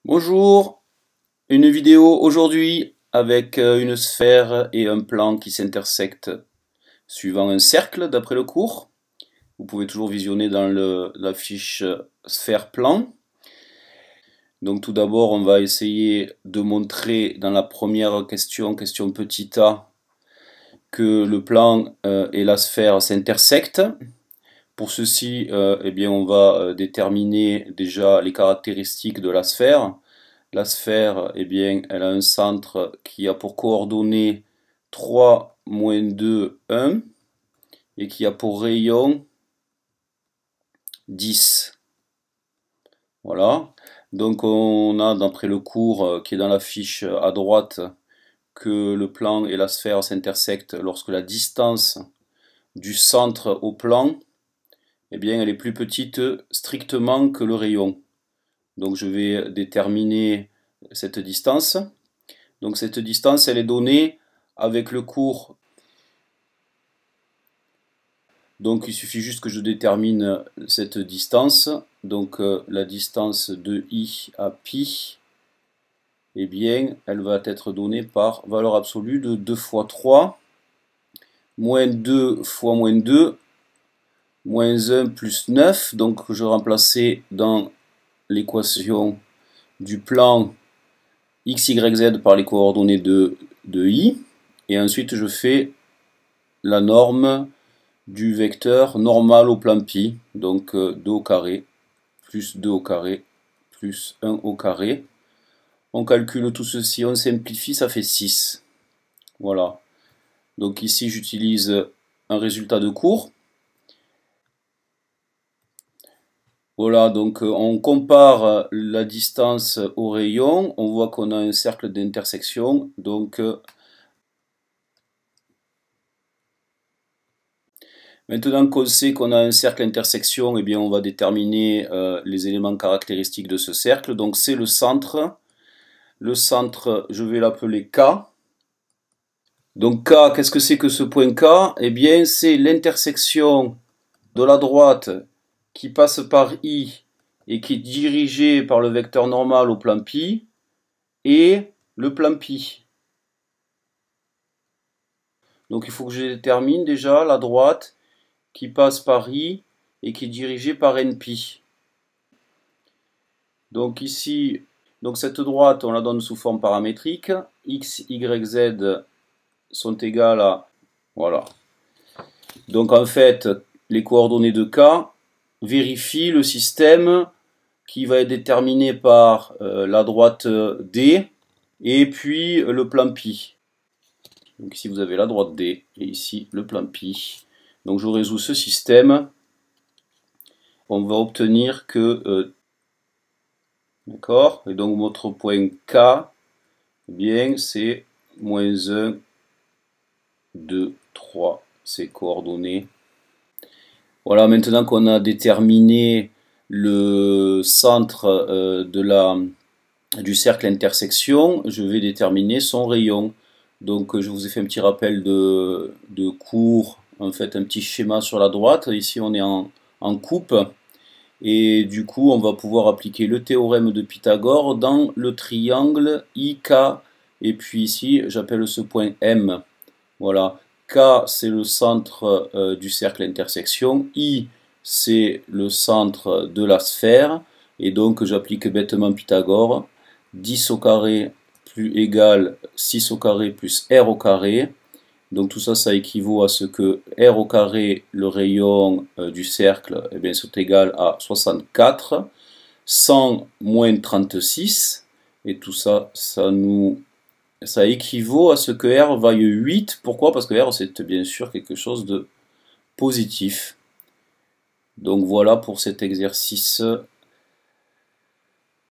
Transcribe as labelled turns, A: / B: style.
A: Bonjour, une vidéo aujourd'hui avec une sphère et un plan qui s'intersectent suivant un cercle d'après le cours. Vous pouvez toujours visionner dans la fiche sphère-plan. Donc tout d'abord on va essayer de montrer dans la première question, question petit a, que le plan et la sphère s'intersectent. Pour ceci, eh bien, on va déterminer déjà les caractéristiques de la sphère. La sphère, eh bien, elle a un centre qui a pour coordonnées 3, moins 2, 1, et qui a pour rayon 10. Voilà. Donc on a, d'après le cours qui est dans la fiche à droite, que le plan et la sphère s'intersectent lorsque la distance du centre au plan, eh bien, elle est plus petite strictement que le rayon. Donc je vais déterminer cette distance. Donc cette distance, elle est donnée avec le cours. Donc il suffit juste que je détermine cette distance. Donc la distance de i à pi, eh bien, elle va être donnée par valeur absolue de 2 fois 3, moins 2 fois moins 2, moins 1 plus 9. Donc je remplaçais dans l'équation du plan x, y, z par les coordonnées de i. Et ensuite je fais la norme du vecteur normal au plan pi, donc 2 au carré, plus 2 au carré, plus 1 au carré. On calcule tout ceci, on simplifie, ça fait 6. Voilà. Donc ici j'utilise un résultat de cours. Voilà, donc on compare la distance au rayon, on voit qu'on a un cercle d'intersection, donc maintenant qu'on sait qu'on a un cercle intersection, eh bien on va déterminer les éléments caractéristiques de ce cercle. Donc c'est le centre. Le centre, je vais l'appeler K. Donc K, qu'est-ce que c'est que ce point K? Eh bien c'est l'intersection de la droite qui passe par I et qui est dirigée par le vecteur normal au plan pi et le plan pi. Donc il faut que je détermine déjà la droite qui passe par I et qui est dirigée par NP. Donc ici, donc cette droite, on la donne sous forme paramétrique. X, Y, Z sont égales à... Voilà. Donc en fait, les coordonnées de K vérifient le système qui va être déterminé par la droite D et puis le plan pi. Donc ici vous avez la droite D et ici le plan pi. Donc je résous ce système. On va obtenir que... d'accord. Et donc notre point K, eh bien c'est moins 1, 2, 3, ces coordonnées. Voilà, maintenant qu'on a déterminé le centre du cercle intersection, je vais déterminer son rayon. Donc je vous ai fait un petit rappel de cours, en fait un petit schéma sur la droite. Ici on est en coupe. Et du coup on va pouvoir appliquer le théorème de Pythagore dans le triangle IK. Et puis ici j'appelle ce point M. Voilà. K, c'est le centre du cercle intersection. I, c'est le centre de la sphère. Et donc, j'applique bêtement Pythagore. 10 au carré plus égal 6 au carré plus R au carré. Donc, tout ça, ça équivaut à ce que R au carré, le rayon du cercle, eh bien, c'est égal à 64. 100 moins 36. Et tout ça, ça équivaut à ce que R vaille 8. Pourquoi? Parce que R, c'est bien sûr quelque chose de positif. Donc voilà pour cet exercice